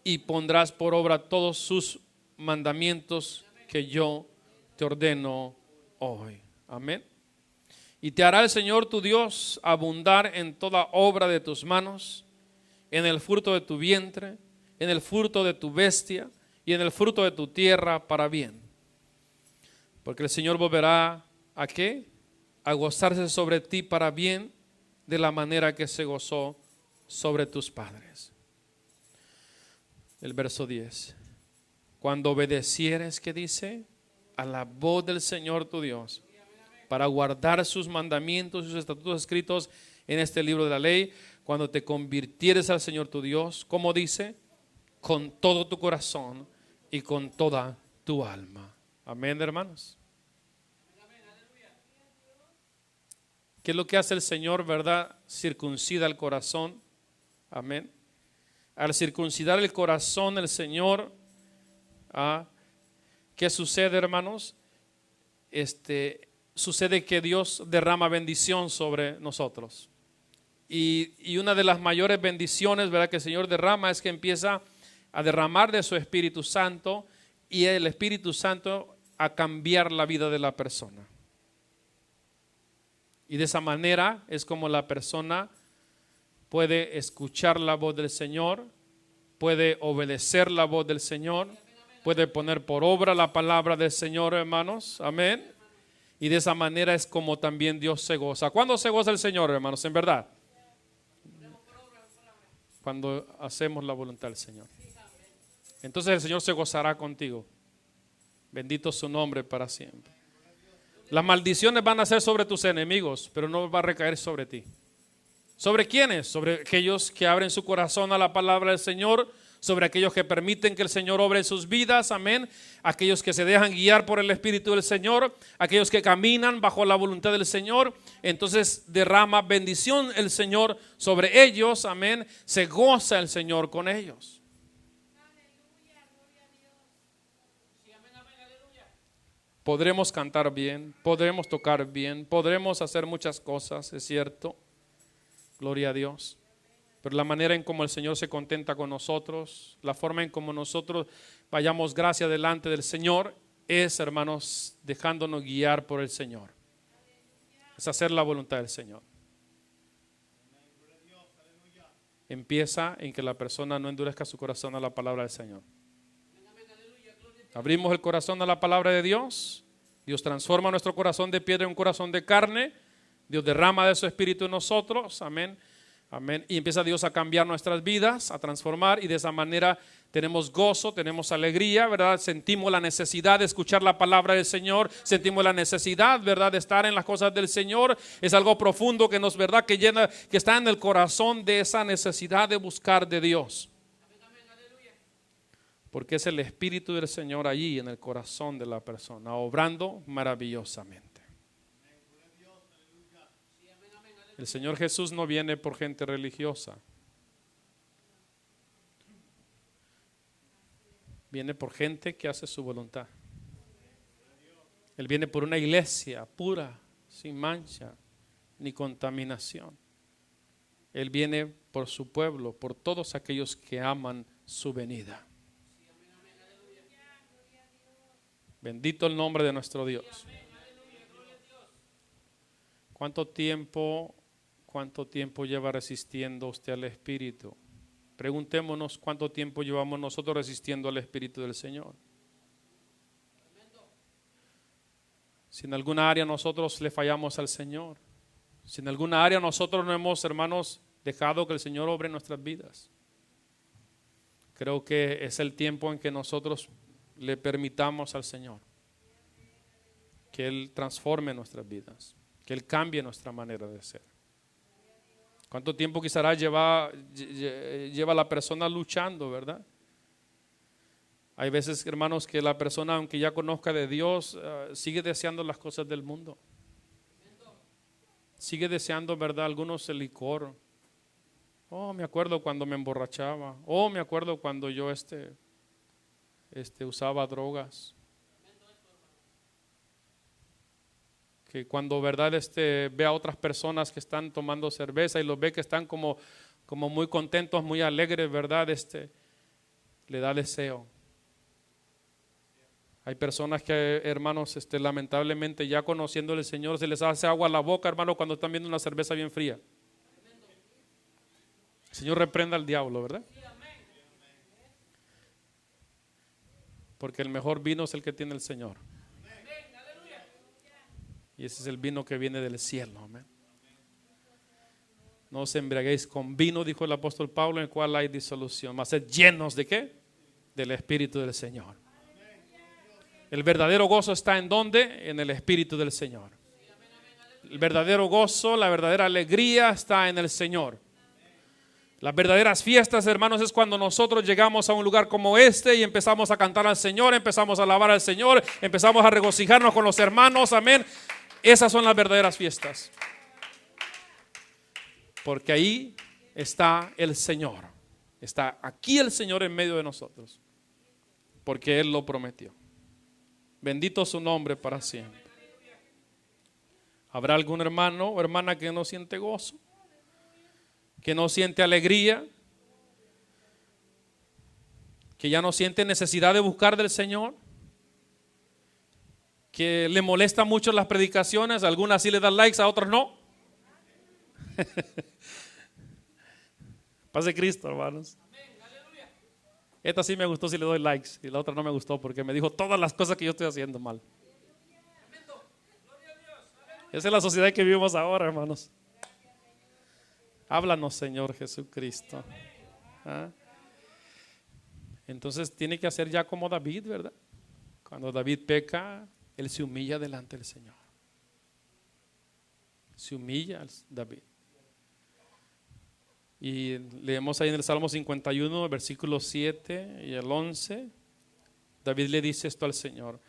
Y pondrás por obra todos sus mandamientos que yo te ordeno hoy. Amén. Y te hará el Señor tu Dios abundar en toda obra de tus manos, en el fruto de tu vientre, en el fruto de tu bestia y en el fruto de tu tierra, para bien. Porque el Señor volverá ¿a qué? A gozarse sobre ti para bien, de la manera que se gozó sobre tus padres. El verso 10. Cuando obedecieres, ¿qué dice? A la voz del Señor tu Dios, para guardar sus mandamientos y sus estatutos escritos en este libro de la ley, cuando te convirtieres al Señor tu Dios, ¿cómo dice? con todo tu corazón y con toda tu alma. Amén, hermanos. ¿Qué es lo que hace el Señor, verdad? Circuncida el corazón. Amén. Al circuncidar el corazón, el Señor, ¿qué sucede, hermanos? Sucede que Dios derrama bendición sobre nosotros. Y una de las mayores bendiciones, ¿verdad?, que el Señor derrama es que empieza a derramar de su Espíritu Santo, y el Espíritu Santo a cambiar la vida de la persona. Y de esa manera es como la persona puede escuchar la voz del Señor, puede obedecer la voz del Señor, puede poner por obra la palabra del Señor, hermanos. Amén. Y de esa manera es como también Dios se goza. ¿Cuándo se goza el Señor, hermanos? En verdad, cuando hacemos la voluntad del Señor. Entonces el Señor se gozará contigo. Bendito su nombre para siempre. Las maldiciones van a ser sobre tus enemigos, pero no va a recaer sobre ti. ¿Sobre quiénes? Sobre aquellos que abren su corazón a la palabra del Señor, sobre aquellos que permiten que el Señor obre en sus vidas, amén. Aquellos que se dejan guiar por el Espíritu del Señor, aquellos que caminan bajo la voluntad del Señor. Entonces derrama bendición el Señor sobre ellos, amén. Se goza el Señor con ellos. Podremos cantar bien, podremos tocar bien, podremos hacer muchas cosas, es cierto. Gloria a Dios. Pero la manera en cómo el Señor se contenta con nosotros, la forma en cómo nosotros vayamos gracia delante del Señor es, hermanos, dejándonos guiar por el Señor. Es hacer la voluntad del Señor. Empieza en que la persona no endurezca su corazón a la palabra del Señor. Abrimos el corazón a la palabra de Dios. Dios transforma nuestro corazón de piedra en un corazón de carne. Dios derrama de su Espíritu en nosotros. Amén. Amén. Y empieza Dios a cambiar nuestras vidas, a transformar, y de esa manera tenemos gozo, tenemos alegría, ¿verdad? Sentimos la necesidad de escuchar la palabra del Señor, sentimos la necesidad, ¿verdad?, de estar en las cosas del Señor. Es algo profundo que nos, ¿verdad?, que llena, que está en el corazón de esa necesidad de buscar de Dios. Porque es el Espíritu del Señor allí en el corazón de la persona, obrando maravillosamente. El Señor Jesús no viene por gente religiosa. Viene por gente que hace su voluntad. Él viene por una iglesia pura, sin mancha ni contaminación. Él viene por su pueblo, por todos aquellos que aman su venida. Bendito el nombre de nuestro Dios. ¿Cuánto tiempo lleva resistiendo usted al Espíritu? Preguntémonos cuánto tiempo llevamos nosotros resistiendo al Espíritu del Señor. Si en alguna área nosotros le fallamos al Señor, si en alguna área nosotros no hemos, hermanos, dejado que el Señor obre en nuestras vidas, creo que es el tiempo en que nosotros le permitamos al Señor que Él transforme nuestras vidas, que Él cambie nuestra manera de ser. ¿Cuánto tiempo quizás lleva la persona luchando, verdad? Hay veces, hermanos, que la persona, aunque ya conozca de Dios, sigue deseando las cosas del mundo. Sigue deseando, verdad, algunos el licor. Oh, me acuerdo cuando me emborrachaba. Oh, me acuerdo cuando yo usaba drogas. Que cuando, verdad, ve a otras personas que están tomando cerveza y los ve que están como muy contentos, muy alegres, verdad, le da deseo. Hay personas que, hermanos, lamentablemente ya conociendo al Señor se les hace agua a la boca, hermano, cuando están viendo una cerveza bien fría. El Señor reprenda al diablo, ¿verdad? Porque el mejor vino es el que tiene el Señor. Y ese es el vino que viene del cielo. Amén. No os embriaguéis con vino, dijo el apóstol Pablo, en el cual hay disolución, mas sed llenos ¿de qué? Del Espíritu del Señor. El verdadero gozo está ¿en dónde? En el Espíritu del Señor. El verdadero gozo, la verdadera alegría está en el Señor. Las verdaderas fiestas, hermanos, es cuando nosotros llegamos a un lugar como este y empezamos a cantar al Señor, empezamos a alabar al Señor, empezamos a regocijarnos con los hermanos, amén. Esas son las verdaderas fiestas. Porque ahí está el Señor. Está aquí el Señor en medio de nosotros. Porque Él lo prometió. Bendito su nombre para siempre. ¿Habrá algún hermano o hermana que no siente gozo? Que no siente alegría, que ya no siente necesidad de buscar del Señor, que le molesta mucho las predicaciones, algunas sí le dan likes, a otras no. Paz de Cristo, hermanos. Esta sí me gustó si le doy likes y la otra no me gustó porque me dijo todas las cosas que yo estoy haciendo mal. Esa es la sociedad que vivimos ahora, hermanos. Háblanos, Señor Jesucristo. ¿Ah? Entonces tiene que hacer ya como David, ¿verdad? Cuando David peca, él se humilla delante del Señor. Se humilla David. Y leemos ahí en el Salmo 51, versículos 7 y el 11. David le dice esto al Señor: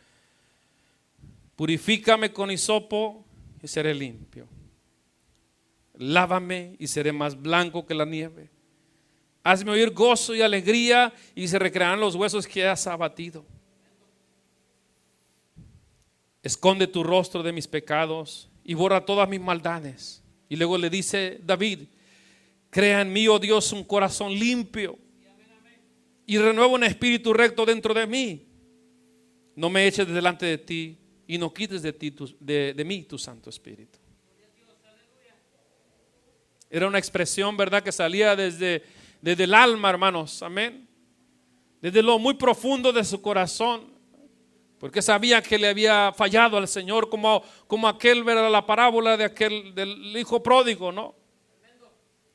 purifícame con hisopo y seré limpio. Lávame y seré más blanco que la nieve. Hazme oír gozo y alegría y se recrearán los huesos que has abatido. Esconde tu rostro de mis pecados y borra todas mis maldades. Y luego le dice David: crea en mí, oh Dios, un corazón limpio y renueva un espíritu recto dentro de mí. No me eches delante de ti y no quites de mí tu Santo Espíritu. Era una expresión, ¿verdad?, que salía desde el alma, hermanos, amén. Desde lo muy profundo de su corazón, porque sabía que le había fallado al Señor, como aquel, ¿verdad?, la parábola del hijo pródigo, ¿no?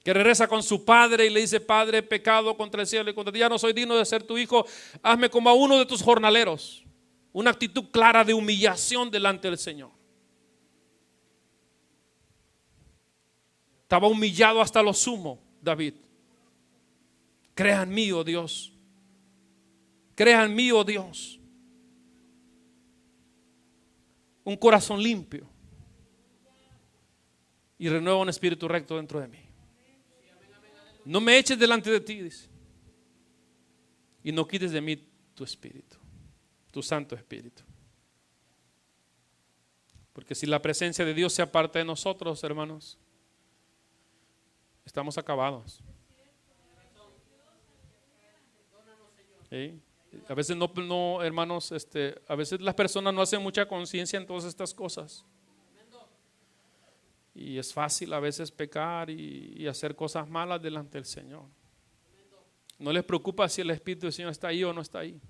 Que regresa con su padre y le dice: Padre, he pecado contra el cielo y contra ti, ya no soy digno de ser tu hijo, hazme como a uno de tus jornaleros. Una actitud clara de humillación delante del Señor. Estaba humillado hasta lo sumo, David. Crea en mí, oh Dios. Crea en mí, oh Dios, un corazón limpio y renueva un espíritu recto dentro de mí. No me eches delante de ti, dice, y no quites de mí tu espíritu, tu Santo Espíritu. Porque si la presencia de Dios se aparta de nosotros, hermanos, estamos acabados. ¿Sí? A veces no, hermanos, a veces las personas no hacen mucha conciencia en todas estas cosas. Y es fácil a veces pecar y hacer cosas malas delante del Señor. No les preocupa si el Espíritu del Señor está ahí o no está ahí.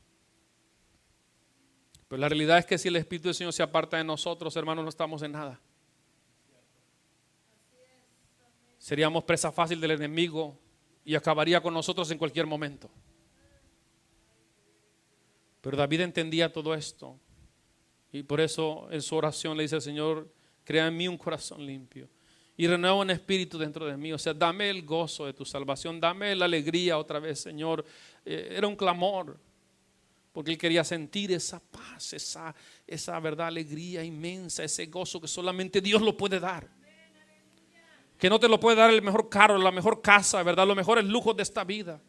Pero la realidad es que si el Espíritu del Señor se aparta de nosotros, hermanos, no estamos en nada. Seríamos presa fácil del enemigo y acabaría con nosotros en cualquier momento. Pero David entendía todo esto y por eso en su oración le dice al Señor: crea en mí un corazón limpio y renueva un espíritu dentro de mí. O sea, dame el gozo de tu salvación, dame la alegría otra vez, Señor. Era un clamor porque él quería sentir esa paz, esa verdad, alegría inmensa, ese gozo que solamente Dios lo puede dar. Que no te lo puede dar el mejor carro, la mejor casa, ¿verdad? Los mejores lujos de esta vida.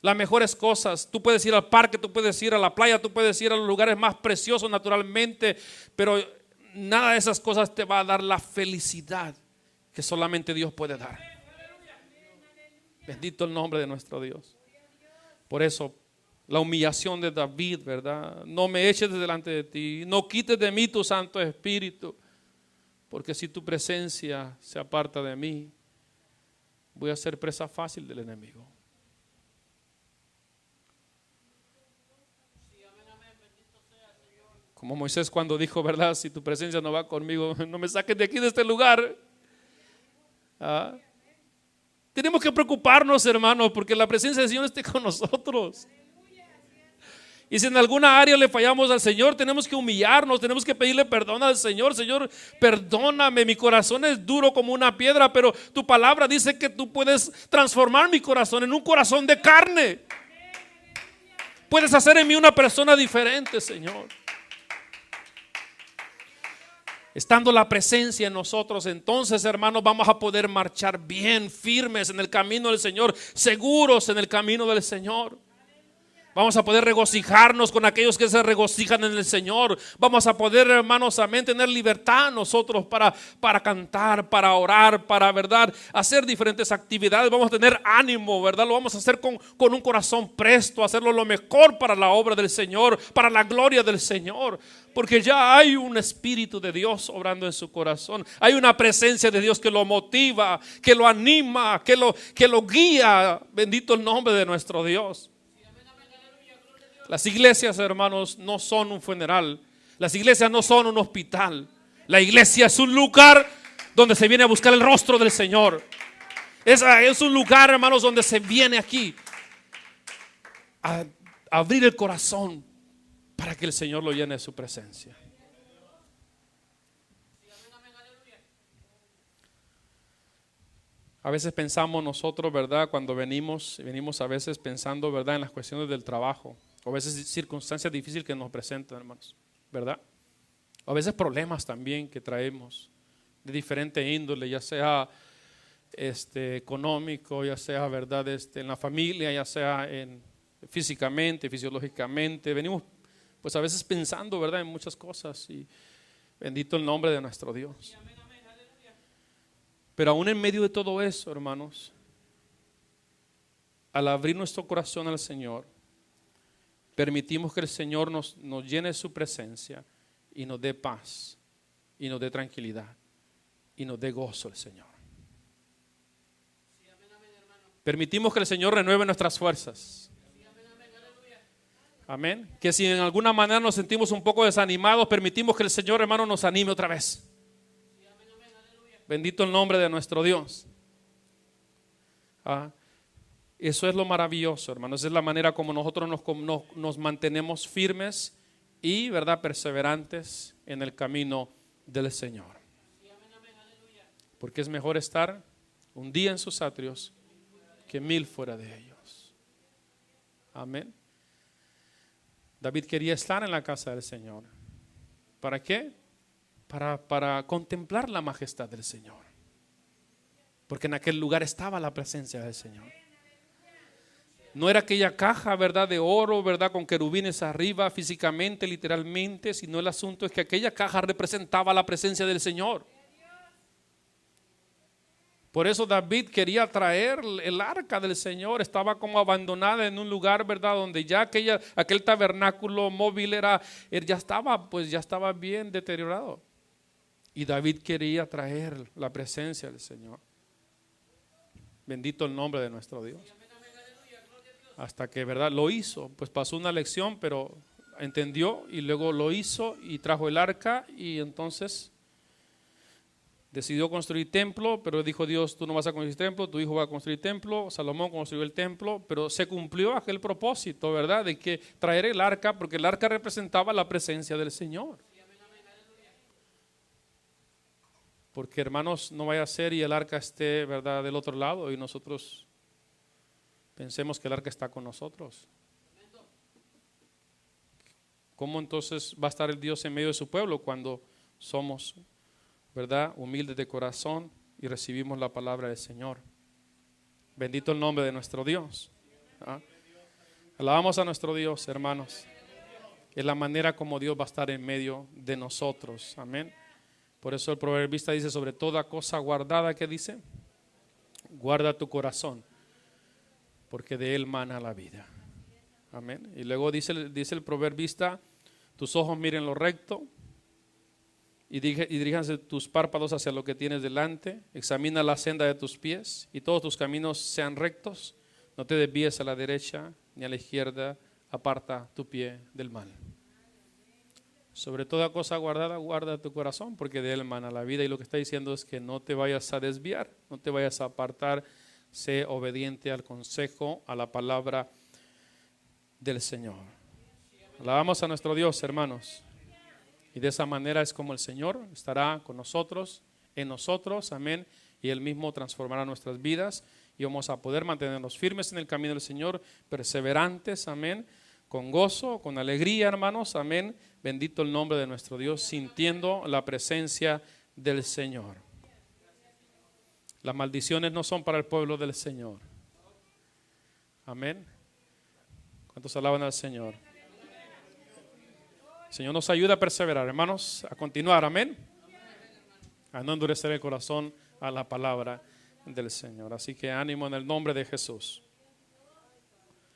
Las mejores cosas. Tú puedes ir al parque, tú puedes ir a la playa, tú puedes ir a los lugares más preciosos naturalmente, pero nada de esas cosas te va a dar la felicidad que solamente Dios puede dar. Bendito el nombre de nuestro Dios. Por eso la humillación de David, ¿verdad? No me eches delante de ti, no quites de mí tu Santo Espíritu, porque si tu presencia se aparta de mí, voy a ser presa fácil del enemigo. Como Moisés cuando dijo, ¿verdad? Si tu presencia no va conmigo, no me saques de aquí, de este lugar. Tenemos que preocuparnos, hermanos, porque la presencia del Señor esté con nosotros. Y si en alguna área le fallamos al Señor, tenemos que humillarnos, tenemos que pedirle perdón al Señor. Señor, perdóname, mi corazón es duro como una piedra, pero tu palabra dice que tú puedes transformar mi corazón en un corazón de carne. Puedes hacer en mí una persona diferente, Señor. Estando la presencia en nosotros, entonces, hermanos, vamos a poder marchar bien, firmes en el camino del Señor, seguros en el camino del Señor. Vamos a poder regocijarnos con aquellos que se regocijan en el Señor. Vamos a poder, hermanos, amén, tener libertad nosotros para cantar, para orar, para, verdad, hacer diferentes actividades. Vamos a tener ánimo, verdad, lo vamos a hacer con un corazón presto, hacerlo lo mejor para la obra del Señor, para la gloria del Señor. Porque ya hay un Espíritu de Dios obrando en su corazón. Hay una presencia de Dios que lo motiva, que lo anima, que lo guía. Bendito el nombre de nuestro Dios. Las iglesias, hermanos, no son un funeral. Las iglesias no son un hospital. La iglesia es un lugar donde se viene a buscar el rostro del Señor. Es un lugar, hermanos, donde se viene aquí a abrir el corazón para que el Señor lo llene de su presencia. A veces pensamos nosotros, ¿verdad? Cuando venimos a veces pensando, ¿verdad? En las cuestiones del trabajo. O a veces circunstancias difíciles que nos presentan, hermanos, ¿verdad? O a veces problemas también que traemos de diferente índole, ya sea económico, ya sea, ¿verdad? En la familia, ya sea físicamente, fisiológicamente. Venimos pues a veces pensando, ¿verdad? En muchas cosas, y bendito el nombre de nuestro Dios. Pero aún en medio de todo eso, hermanos, al abrir nuestro corazón al Señor, permitimos que el Señor nos llene de su presencia y nos dé paz, y nos dé tranquilidad, y nos dé gozo el Señor. Permitimos que el Señor renueve nuestras fuerzas. Amén. Que si en alguna manera nos sentimos un poco desanimados, permitimos que el Señor, hermano, nos anime otra vez. Bendito el nombre de nuestro Dios. Eso es lo maravilloso, hermanos. Esa es la manera como nosotros nos mantenemos firmes y, ¿verdad?, perseverantes en el camino del Señor. Porque es mejor estar un día en sus atrios que 1000 fuera de ellos. Amén. David quería estar en la casa del Señor. ¿Para qué? Para contemplar la majestad del Señor. Porque en aquel lugar estaba la presencia del Señor. No era aquella caja, ¿verdad?, de oro, ¿verdad?, con querubines arriba, físicamente, literalmente, sino el asunto es que aquella caja representaba la presencia del Señor. Por eso David quería traer el arca del Señor. Estaba como abandonada en un lugar, ¿verdad?, donde ya aquel tabernáculo móvil ya estaba bien deteriorado. Y David quería traer la presencia del Señor. Bendito el nombre de nuestro Dios. Hasta que, ¿verdad?, lo hizo. Pues pasó una lección, pero entendió y luego lo hizo y trajo el arca, y entonces decidió construir templo, pero dijo Dios: tú no vas a construir templo, tu hijo va a construir templo. Salomón construyó el templo, pero se cumplió aquel propósito, ¿verdad?, de que traer el arca, porque el arca representaba la presencia del Señor. Porque, hermanos, no vaya a ser y el arca esté, ¿verdad?, del otro lado y nosotros pensemos que el arca está con nosotros. ¿Cómo entonces va a estar el Dios en medio de su pueblo cuando somos, ¿verdad?, humildes de corazón y recibimos la palabra del Señor? Bendito el nombre de nuestro Dios. Alabamos a nuestro Dios, hermanos. Es la manera como Dios va a estar en medio de nosotros. Amén. Por eso el proverbista dice: sobre toda cosa guardada, ¿qué dice? Guarda tu corazón, porque de él mana la vida. Amén. Y luego dice el proverbista: tus ojos miren lo recto y diríjanse tus párpados hacia lo que tienes delante. Examina la senda de tus pies y todos tus caminos sean rectos. No te desvíes a la derecha ni a la izquierda. Aparta tu pie del mal. Sobre toda cosa guardada, guarda tu corazón, porque de él mana la vida. Y lo que está diciendo es que no te vayas a desviar, no te vayas a apartar. Sé obediente al consejo, a la palabra del Señor. Alabamos a nuestro Dios, hermanos. Y de esa manera es como el Señor estará con nosotros, en nosotros, amén. Y Él mismo transformará nuestras vidas y vamos a poder mantenernos firmes en el camino del Señor, perseverantes, amén. Con gozo, con alegría, hermanos, amén. Bendito el nombre de nuestro Dios, sintiendo la presencia del Señor. Las maldiciones no son para el pueblo del Señor. Amén. ¿Cuántos alaban al Señor? El Señor nos ayuda a perseverar, hermanos, a continuar, amén. A no endurecer el corazón a la palabra del Señor. Así que ánimo en el nombre de Jesús.